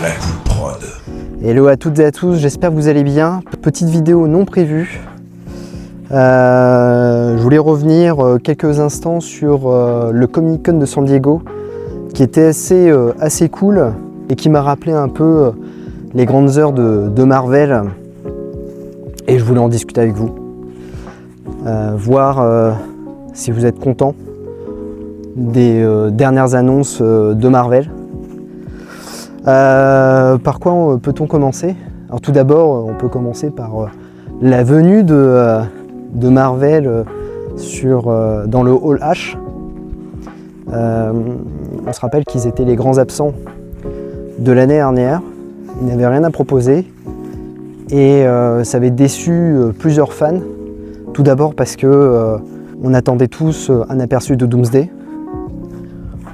Blackwood Prod. Hello à toutes et à tous, j'espère que vous allez bien. Petite vidéo non prévue. Je voulais revenir quelques instants sur le Comic Con de San Diego, qui était assez cool et qui m'a rappelé un peu les grandes heures de Marvel. Et je voulais en discuter avec vous. Voir si vous êtes content des dernières annonces de Marvel. Par quoi peut-on commencer? Alors tout d'abord, on peut commencer par la venue de Marvel dans le Hall H. On se rappelle qu'ils étaient les grands absents de l'année dernière. Ils n'avaient rien à proposer et ça avait déçu plusieurs fans. Tout d'abord parce que on attendait tous un aperçu de Doomsday.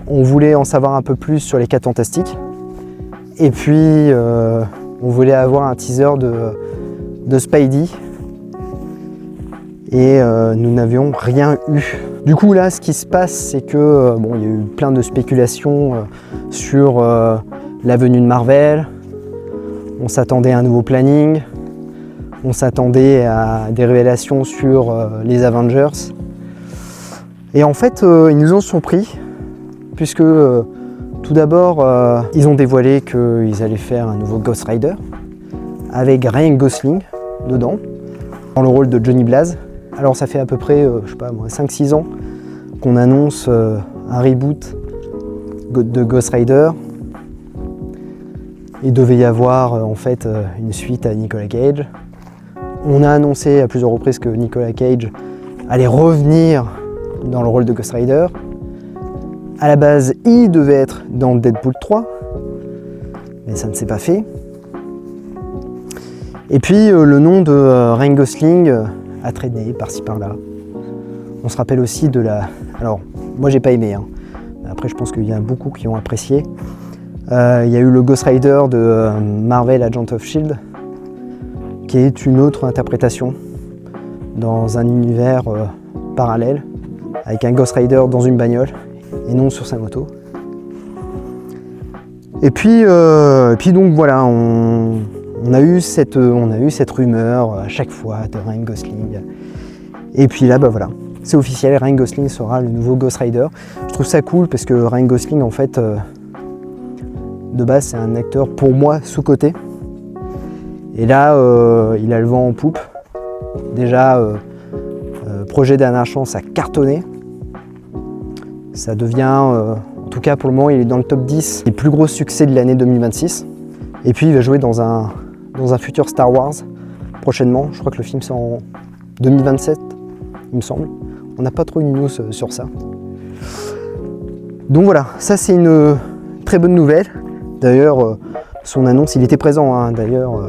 On voulait en savoir un peu plus sur les 4 Fantastiques. Et puis, on voulait avoir un teaser de Spidey. Et nous n'avions rien eu. Du coup, là, ce qui se passe, c'est que il y a eu plein de spéculations sur la venue de Marvel. On s'attendait à un nouveau planning. On s'attendait à des révélations sur les Avengers. Et en fait, ils nous ont surpris, puisque tout d'abord, ils ont dévoilé qu'ils allaient faire un nouveau Ghost Rider avec Ryan Gosling dedans, dans le rôle de Johnny Blaze. Alors ça fait à peu près, 5-6 ans qu'on annonce un reboot de Ghost Rider. Il devait y avoir en fait une suite à Nicolas Cage. On a annoncé à plusieurs reprises que Nicolas Cage allait revenir dans le rôle de Ghost Rider. À la base, il devait être dans Deadpool 3, mais ça ne s'est pas fait. Et puis le nom de Ryan Gosling a traîné par-ci par-là. On se rappelle aussi de la... Alors, moi j'ai pas aimé, hein. Après je pense qu'il y a beaucoup qui ont apprécié. Il y a eu le Ghost Rider de Marvel Agent of S.H.I.E.L.D., qui est une autre interprétation dans un univers parallèle, avec un Ghost Rider dans une bagnole et non sur sa moto. Et puis donc voilà, on a eu cette rumeur à chaque fois de Ryan Gosling. Et puis là, voilà, c'est officiel, Ryan Gosling sera le nouveau Ghost Rider. Je trouve ça cool parce que Ryan Gosling, en fait, de base, c'est un acteur pour moi sous-coté. Et là, il a le vent en poupe. Déjà, Projet Dernière Chance a cartonné. Ça devient, en tout cas pour le moment, il est dans le top 10 des plus gros succès de l'année 2026. Et puis il va jouer dans un futur Star Wars prochainement. Je crois que le film sort en 2027, il me semble. On n'a pas trop une news sur ça. Donc voilà, ça c'est une très bonne nouvelle. D'ailleurs, son annonce, il était présent, hein. D'ailleurs,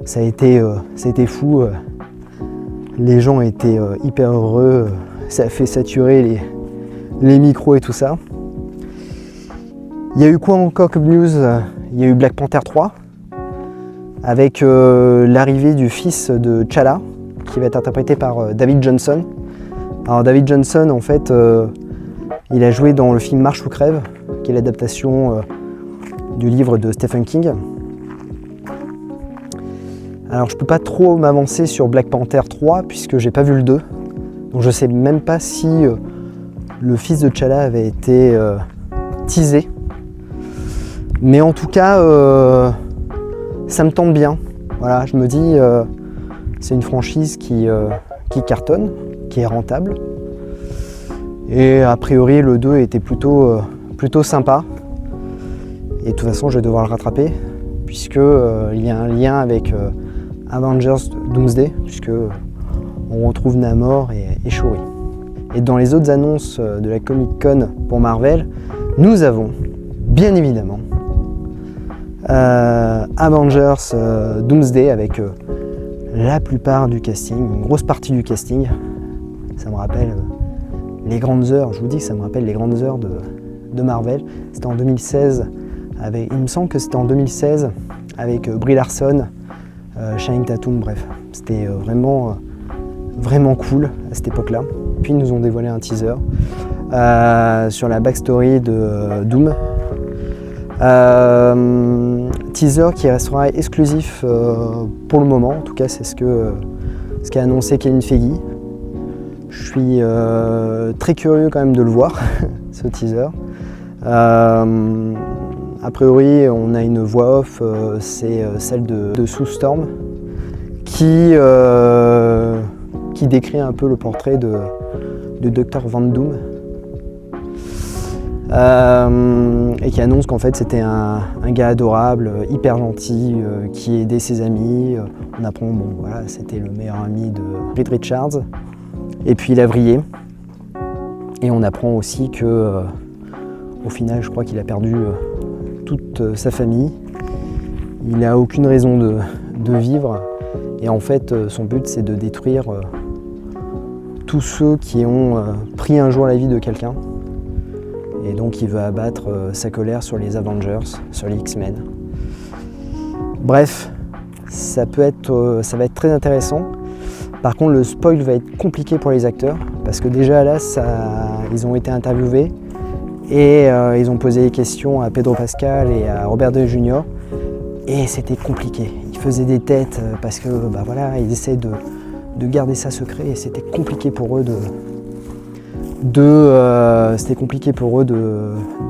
ça a été fou. Les gens étaient hyper heureux. Ça a fait saturer les micros et tout ça. Il y a eu quoi encore comme news? Il y a eu Black Panther 3 avec l'arrivée du fils de T'Challa qui va être interprété par David Johnson. Alors David Johnson, en fait, il a joué dans le film Marche ou crève, qui est l'adaptation du livre de Stephen King. Alors je peux pas trop m'avancer sur Black Panther 3 puisque j'ai pas vu le 2. Donc je sais même pas si le fils de T'Challa avait été teasé. Mais en tout cas, ça me tente bien. Voilà, je me dis, c'est une franchise qui cartonne, qui est rentable. Et a priori, le 2 était plutôt sympa. Et de toute façon, je vais devoir le rattraper, puisque il y a un lien avec Avengers Doomsday, puisque on retrouve Namor et Shuri. Et dans les autres annonces de la Comic Con pour Marvel, nous avons, bien évidemment, Avengers Doomsday avec la plupart du casting, une grosse partie du casting. Ça me rappelle les grandes heures, je vous dis que ça me rappelle les grandes heures de Marvel. C'était en 2016, il me semble que c'était en 2016 avec Brie Larson, Channing Tatum, bref. C'était vraiment cool à cette époque-là. Puis ils nous ont dévoilé un teaser sur la backstory de Doom. teaser qui restera exclusif pour le moment, en tout cas c'est ce qu'a annoncé Kevin Feige. Je suis très curieux quand même de le voir, ce teaser. A priori on a une voix off, c'est celle de Sue Storm, qui décrit un peu le portrait de Dr. Van Doom. Et qui annonce qu'en fait c'était un gars adorable, hyper gentil, qui aidait ses amis. On apprend, bon voilà, c'était le meilleur ami de Reed Richards. Et puis il a vrillé. Et on apprend aussi que, au final, je crois qu'il a perdu toute sa famille. Il n'a aucune raison de vivre. Et en fait, son but c'est de détruire tous ceux qui ont pris un jour la vie de quelqu'un. Et donc il veut abattre sa colère sur les Avengers, sur les X-Men. Bref, ça va être très intéressant. Par contre, le spoil va être compliqué pour les acteurs, parce que déjà là, ils ont été interviewés et ils ont posé des questions à Pedro Pascal et à Robert Downey Jr. Et c'était compliqué. Ils faisaient des têtes parce que voilà, ils essaient de garder ça secret, et c'était compliqué pour eux de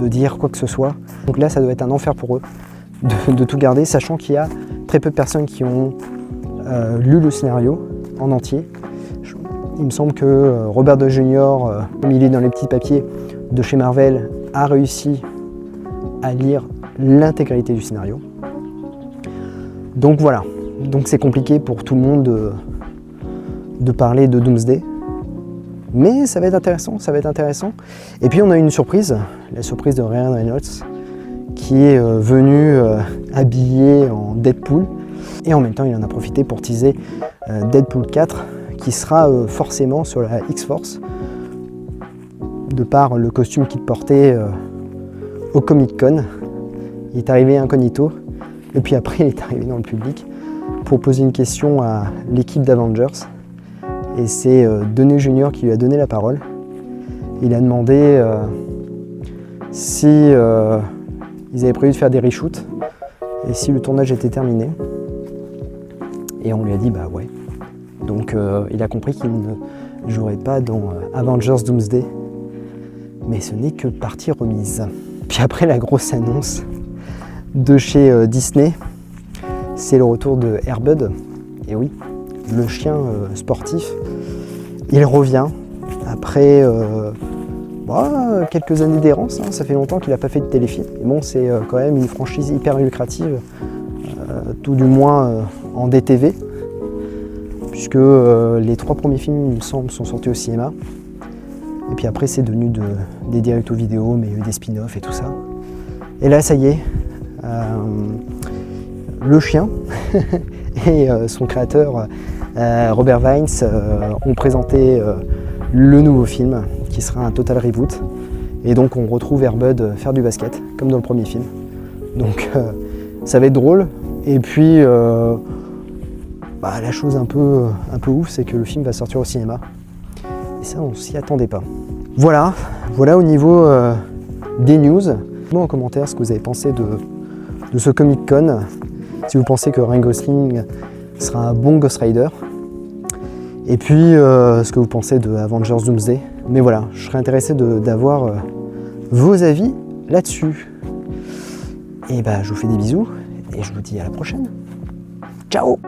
dire quoi que ce soit. Donc là, ça doit être un enfer pour eux de tout garder, sachant qu'il y a très peu de personnes qui ont lu le scénario en entier. Il me semble que Robert Downey Jr., comme il est dans les petits papiers de chez Marvel, a réussi à lire l'intégralité du scénario. Donc voilà, donc c'est compliqué pour tout le monde de parler de Doomsday. Mais ça va être intéressant, ça va être intéressant. Et puis on a une surprise, la surprise de Ryan Reynolds, qui est venu habillé en Deadpool. Et en même temps, il en a profité pour teaser Deadpool 4, qui sera forcément sur la X-Force, de par le costume qu'il portait au Comic-Con. Il est arrivé incognito, et puis après il est arrivé dans le public pour poser une question à l'équipe d'Avengers. Et c'est Downey Jr. qui lui a donné la parole. Il a demandé si ils avaient prévu de faire des reshoots et si le tournage était terminé. Et on lui a dit bah ouais. Donc il a compris qu'il ne jouerait pas dans Avengers Doomsday. Mais ce n'est que partie remise. Puis après la grosse annonce de chez Disney, c'est le retour de Air Bud. Et oui, le chien sportif, il revient après quelques années d'errance. Ça fait longtemps qu'il n'a pas fait de téléfilm. Et bon, c'est quand même une franchise hyper lucrative, tout du moins en DTV, puisque les 3 premiers films, il me semble, sont sortis au cinéma. Et puis après, c'est devenu des direct-to-vidéo, mais il y a eu des spin-offs et tout ça. Et là, ça y est, le chien et son créateur Robert Wines ont présenté le nouveau film qui sera un total reboot, et donc on retrouve Air Bud faire du basket comme dans le premier film, donc ça va être drôle. Et puis la chose un peu ouf, c'est que le film va sortir au cinéma, et ça on s'y attendait pas. Voilà au niveau des news. Dites-moi en commentaire ce que vous avez pensé de ce Comic-Con, si vous pensez que Ryan Gosling sera un bon Ghost Rider, et puis ce que vous pensez de Avengers Doomsday. Mais voilà, je serais intéressé d'avoir vos avis là-dessus. Et je vous fais des bisous et je vous dis à la prochaine. Ciao!